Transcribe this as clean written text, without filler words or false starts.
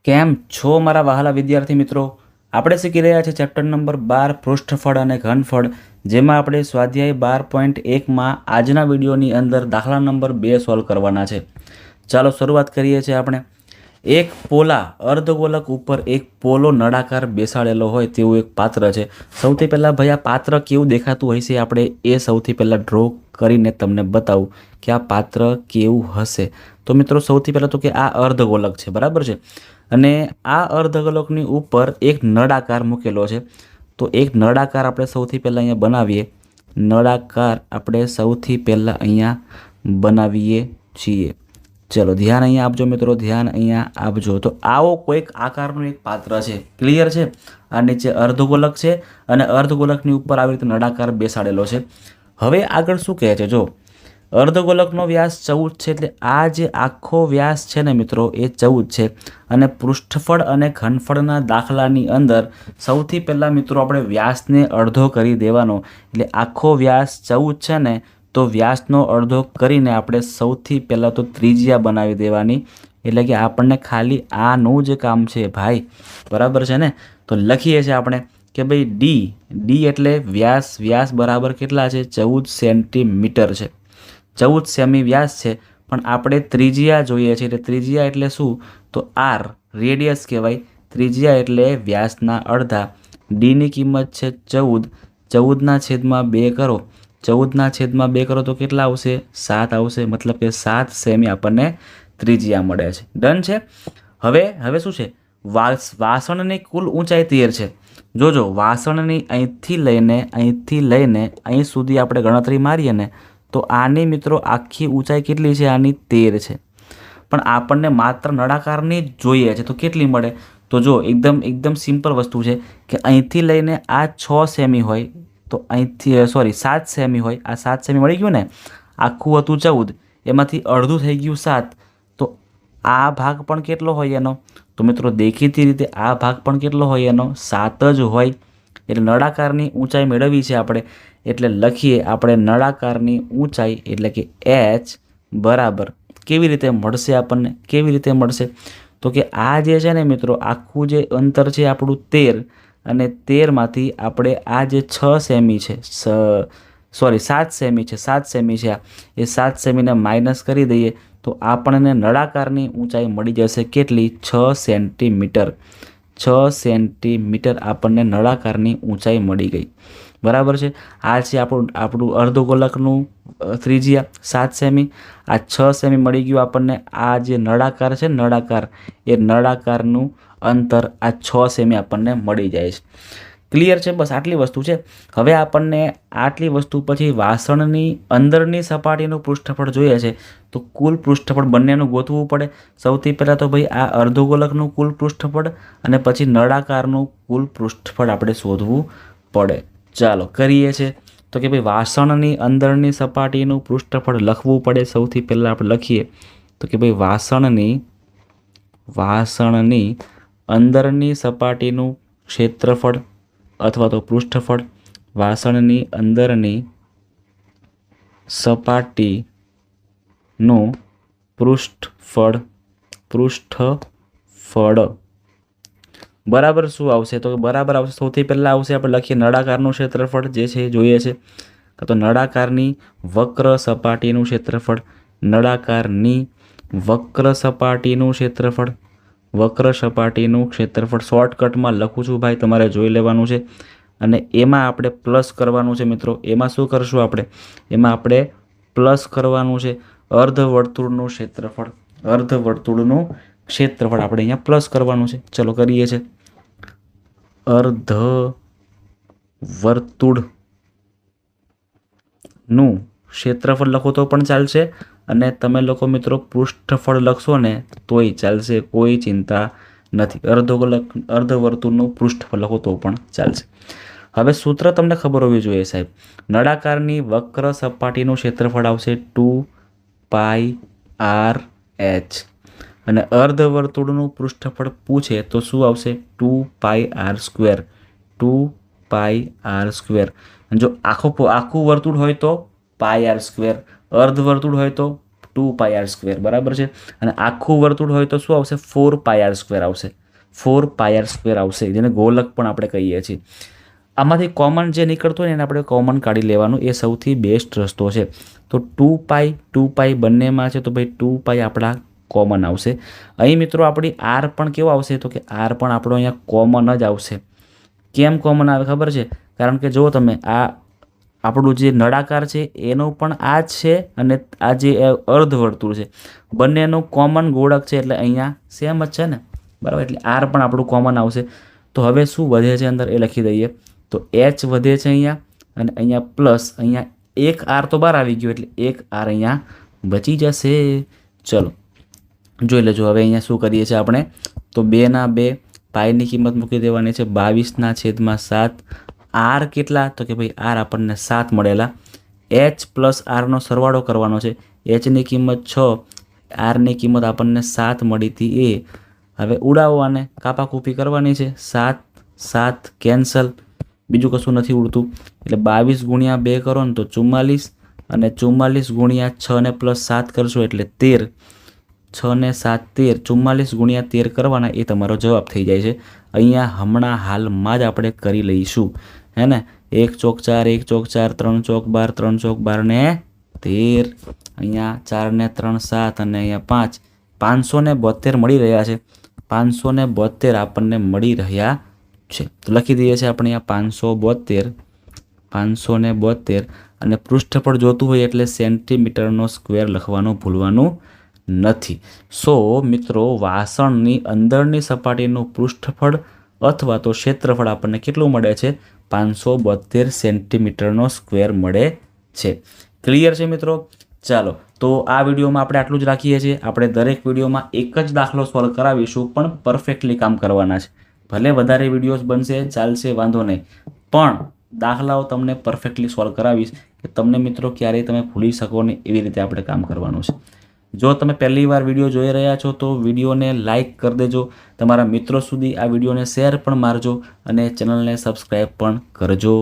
કેમ છો મારા વહાલા વિદ્યાર્થી મિત્રો? આપણે શીખી રહ્યા છીએ ચેપ્ટર નંબર 12 પૃષ્ઠફળ અને ઘનફળ, જેમાં આપણે સ્વાધ્યાય 12.1માં આજના વિડીયોની અંદર દાખલા નંબર 2 સોલ્વ કરવાના છે. ચાલો શરૂઆત કરીએ છીએ આપણે. એક પોલા અર્ધગોલક ઉપર એક પોલો નળાકાર બેસાડેલો હોય તેવું એક પાત્ર છે. સૌથી પહેલાં ભાઈ આ પાત્ર કેવું દેખાતું હશે આપણે એ સૌથી પહેલાં ડ્રો કરીને તમને બતાવું કે આ પાત્ર કેવું હશે. તો મિત્રો સૌથી પહેલાં તો કે આ અર્ધગોલક છે, બરાબર છે, અને આ અર્ધગોલકની ઉપર એક નળાકાર મૂકેલો છે. તો એક નળાકાર આપણે સૌથી પહેલાં અહીંયા બનાવીએ. નળાકાર આપણે સૌથી પહેલાં અહીંયા બનાવીએ છીએ. ચલો ધ્યાન અહીંયા આપજો મિત્રો, ધ્યાન અહીંયા આપજો. તો આવો કોઈક આકારનું એક પાત્ર છે, ક્લિયર છે. આ નીચે અર્ધગોલક છે અને અર્ધગોલકની ઉપર આવી રીતે નળાકાર બેસાડેલો છે. હવે આગળ શું કહે છે, જો અર્ધગોલકનો વ્યાસ 14 છે, એટલે આ જે આખો વ્યાસ છે ને મિત્રો એ 14 છે. અને પૃષ્ઠફળ અને ઘનફળના દાખલાની અંદર સૌથી પહેલાં મિત્રો આપણે વ્યાસને અડધો કરી દેવાનો. એટલે આખો વ્યાસ 14 છે ને, તો વ્યાસનો અડધો કરીને આપણે સૌથી પહેલાં તો ત્રિજ્યા બનાવી દેવાની. એટલે કે આપણને ખાલી આનું જ કામ છે ભાઈ, બરાબર છે ને. તો લખીએ છીએ આપણે કે ભાઈ ડી એટલે વ્યાસ બરાબર કેટલા છે? 14 સેન્ટીમીટર છે. 14 સેમી વ્યાસ છે, પણ આપણે ત્રિજ્યા જોઈએ છે. એટલે ત્રિજ્યા એટલે શું? તો આર, રેડિયસ કહેવાય. ત્રિજ્યા એટલે વ્યાસના અડધા. ડીની કિંમત છે 14. 14/2 કરો. 14/2 કરો તો કેટલા આવશે? 7 આવશે. મતલબ કે 7 સેમી આપણને ત્રિજ્યા મળે છે. ડન છે. હવે શું છે? વાસણની કુલ ઊંચાઈ 13 છે. જોજો, વાસણની અહીંથી લઈને અહીં સુધી આપણે ગણતરી મારીએ ને, તો આની મિત્રો આખી ઊંચાઈ કેટલી છે? આની 13 છે. પણ આપણને માત્ર નળાકારની જ જોઈએ છે, તો કેટલી મળે? તો જો એકદમ સિમ્પલ વસ્તુ છે કે અહીંથી લઈને આ 6 સેમી હોય, તો અહીંથી 7 સેમી હોય. આ 7 સેમી મળી ગયું ને. આખું હતું 14, એમાંથી અડધું થઈ ગયું 7. તો આ ભાગ પણ કેટલો હોય એનો? તો મિત્રો દેખીતી રીતે આ ભાગ પણ કેટલો હોય એનો? 7 જ હોય. એટલે નળાકારની ઊંચાઈ મેળવવી છે આપણે. એટલે લખીએ આપણે નળાકારની ઊંચાઈ એટલે કે h બરાબર કેવી રીતે મળશે આપણને? કેવી રીતે મળશે? તો કે આ જે છે ને મિત્રો, આખું જે અંતર છે આપણું 13, અને 13માંથી આપણે આ જે 6 સેમી છે, 7 સેમી છે, 7 સેમી છે, એ 7 સેમીને માઇનસ કરી દઈએ તો આપણને નળાકારની ઊંચાઈ મળી જશે કેટલી? 6 સેન્ટીમીટર. 6 સેન્ટીમીટર આપણને નળાકારની ઊંચાઈ મળી ગઈ, બરાબર છે. આ છે આપણું અર્ધગોલકનું ત્રિજ્યા 7 સેમી. આ 6 સેમી મળી ગયું આપણને. આ જે નળાકાર છે, નળાકાર, એ નળાકારનું અંતર આ 6 સેમી આપણને મળી જાય છે. ક્લિયર છે? બસ આટલી વસ્તુ છે. હવે આપણને આટલી વસ્તુ પછી વાસણની અંદરની સપાટીનું પૃષ્ઠફળ જોઈએ છે. તો કુલ પૃષ્ઠફળ બંનેનું ગોતવું પડે. સૌથી પહેલાં તો ભાઈ આ અર્ધગોલકનું કુલ પૃષ્ઠફળ અને પછી નળાકારનું કુલ પૃષ્ઠફળ આપણે શોધવું પડે. ચાલો કરીએ છીએ. તો કે ભાઈ વાસણની અંદરની સપાટીનું પૃષ્ઠફળ લખવું પડે. સૌથી પહેલાં આપણે લખીએ તો કે ભાઈ વાસણની અંદરની સપાટીનું ક્ષેત્રફળ અથવા તો પૃષ્ઠફળ. વાસણની અંદરની સપાટીનું પૃષ્ઠફળ બરાબર શું આવશે? તો બરાબર આવશે, સૌથી પહેલાં આવશે આપણે લખીએ નળાકારનું ક્ષેત્રફળ જે છે જોઈએ છે, તો નળાકારની વક્ર સપાટીનું ક્ષેત્રફળ. નળાકારની વક્ર સપાટીનું ક્ષેત્રફળ શોર્ટકટમાં લખું છું ભાઈ, તમારે જોઈ લેવાનું છે. અને એમાં આપણે પ્લસ કરવાનું છે મિત્રો. એમાં શું કરશું આપણે? એમાં આપણે પ્લસ કરવાનું છે અર્ધવર્તુળનું ક્ષેત્રફળ. અર્ધવર્તુળનું ક્ષેત્રફળ આપણે અહીંયા પ્લસ કરવાનું છે. ચલો કરીએ છીએ. અર્ધવર્તુળનું ક્ષેત્રફળ લખો તો પણ ચાલશે, અને તમે લોકો મિત્રો પૃષ્ઠફળ લખશો ને તોય ચાલશે, કોઈ ચિંતા નથી. અર્ધવર્તુળનું પૃષ્ઠફળ લખો તો પણ ચાલશે. હવે સૂત્ર તમને ખબર હોવી જોઈએ સાહેબ. નળાકારની વક્ર સપાટીનું ક્ષેત્રફળ આવશે 2πr/h, અને અર્ધવર્તુળનું પૃષ્ઠફળ પૂછે તો શું આવશે? 2πr². 2πr². જો આખું વર્તુળ હોય તો πr², અર્ધવર્તુળ હોય તો 2πr², બરાબર છે. અને આખું વર્તુળ હોય તો શું આવશે? 4πr² આવશે. 4πr² આવશે, જેને ગોલક પણ આપણે કહીએ છીએ. આમાંથી કોમન જે નીકળતું હોય ને એને આપણે કોમન કાઢી લેવાનું, એ સૌથી બેસ્ટ રસ્તો છે. તો 2π બંનેમાં છે, તો ભાઈ 2π આપણા કોમન આવશે. અહીં મિત્રો આપણી આર પણ કેવો આવશે? તો કે આર પણ આપણો અહીંયા કોમન જ આવશે. કેમ કોમન આવે ખબર છે? કારણ કે જુઓ તમે, આ આપણું જે નળાકાર છે એનું પણ આ જ છે, અને આ જે અર્ધવર્તુળ છે બંનેનું કોમન ગોળક છે, એટલે અહીંયા સેમ જ છે ને, બરાબર. એટલે આર પણ આપણું કોમન આવશે. તો હવે શું વધે છે અંદર એ લખી દઈએ. તો એચ વધે છે અહીંયા, અને અહીંયા પ્લસ અહીંયા એક આર તો બહાર આવી ગયો, એટલે એક આર અહીંયા બચી જશે. ચલો જોઈ લેજો. હવે અહીંયા શું કરીએ છીએ આપણે? તો 2/2 પાઈની કિંમત મૂકી દેવાની છે, 22/7. આર કેટલા? તો કે ભાઈ આર આપણને 7 મળેલા. એચ પ્લસ આરનો સરવાળો કરવાનો છે. એચની કિંમત 6, આરની કિંમત આપણને 7 મળી હતી એ. હવે ઉડાવવાને કાપાકૂપી કરવાની છે. 7 કેન્સલ, બીજું કશું નથી ઉડતું. એટલે 22 × 2 કરો ને તો 44, અને 44 × 6 ને પ્લસ 7 કરશો એટલે 13. 6 ને 7 13, 44 × 13 કરવાના, એ તમારો જવાબ થઈ જાય છે. અહીંયા હમણાં હાલમાં જ આપણે કરી લઈશું, હે ને. 1 ચોક 4, 1 ચોક 4, 3 ચોક 12, 3 ચોક 12 ને 13. અહીંયા 4 ને 3 7, અને અહીંયા 5. 572 મળી રહ્યા છે. 572 આપણને મળી રહ્યા છે. તો લખી દઈએ છીએ આપણે અહીંયા 572, અને પૃષ્ઠફળ જોતું હોય એટલે સેન્ટીમીટરનો સ્ક્વેર લખવાનું ભૂલવાનું નથી. સો મિત્રો, વાસણની અંદરની સપાટીનું પૃષ્ઠફળ અથવા તો ક્ષેત્રફળ આપણને કેટલું મળે છે? 572 સેન્ટીમીટરનો સ્ક્વેર મળે છે. ક્લિયર છે મિત્રો? ચાલો, તો આ વિડીયોમાં આપણે આટલું જ રાખીએ છીએ. આપણે દરેક વિડીયોમાં એક જ દાખલો સોલ્વ કરાવીશું, પણ પરફેક્ટલી કામ કરવાના છે. ભલે વધારે વિડીયોઝ બનશે, ચાલશે, વાંધો નહીં, પણ દાખલાઓ તમને પરફેક્ટલી સોલ્વ કરાવીશ કે તમને મિત્રો ક્યારેય તમે ભૂલી શકો નહીં, એવી રીતે આપણે કામ કરવાનું છે. જો તમે પહેલી વાર વિડીયો જોઈ રહ્યા છો તો વિડીયોને લાઇક કરી દેજો, તમારા મિત્રો સુધી આ વિડીયોને શેર પણ મારજો, અને ચેનલને સબસ્ક્રાઈબ પણ કરજો.